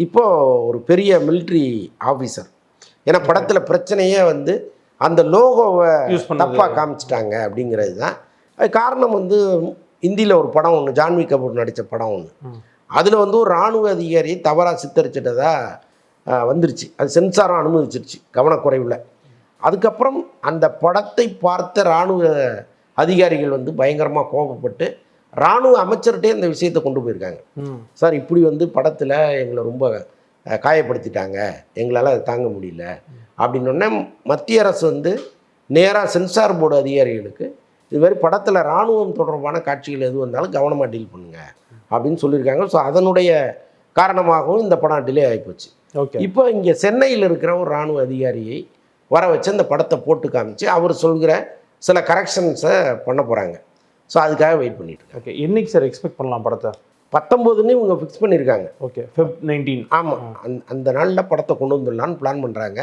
இப்போது ஒரு பெரிய மிலிட்ரி ஆஃபீஸர். ஏன்னா படத்தில் பிரச்சனையே வந்து அந்த லோகோவை தப்பாக காமிச்சிட்டாங்க அப்படிங்கிறது தான். அது காரணம் வந்து இந்தியில் ஒரு படம் ஒன்று, ஜான்வி கபூர் நடித்த படம் ஒன்று, அதில் வந்து ஒரு இராணுவ அதிகாரி தவறாக சித்தரிச்சிட்டதா வந்துருச்சு. அது சென்சாரம் அனுமதிச்சிருச்சு கவனக்குறைவில். அதுக்கப்புறம் அந்த படத்தை பார்த்த இராணுவ அதிகாரிகள் வந்து பயங்கரமாக கோபப்பட்டு இராணுவ அமைச்சர்கிட்டே இந்த விஷயத்தை கொண்டு போயிருக்காங்க. சார் இப்படி வந்து படத்தில் எங்களை ரொம்ப காயப்படுத்திட்டாங்க, எங்களால் அதை தாங்க முடியல அப்படின்னோடனே மத்திய அரசு வந்து நேராக சென்சார் போர்டு அதிகாரிகளுக்கு இது மாதிரி படத்தில் இராணுவம் தொடர்பான காட்சிகள் எது வந்தாலும் கவனமாக டீல் பண்ணுங்க அப்படின்னு சொல்லியிருக்காங்க. ஸோ அதனுடைய காரணமாகவும் இந்த படம் டிலே ஆகிப்போச்சு. ஓகே. இப்போ இங்கே சென்னையில் இருக்கிற ஒரு இராணுவ அதிகாரியை வர வச்சு அந்த படத்தை போட்டு காமிச்சு அவர் சொல்கிற சில கரெக்ஷன்ஸை பண்ண போகிறாங்க. ஸோ அதுக்காக வெயிட் பண்ணிட்டு. ஓகே. என்னைக்கு சார் எக்ஸ்பெக்ட் பண்ணலாம் படத்தை? 19ன்னு இவங்க ஃபிக்ஸ் பண்ணியிருக்காங்க. Okay, Feb 19. ஆமாம், அந்த நாளில் படத்தை கொண்டு வந்துடலான்னு பிளான் பண்ணுறாங்க.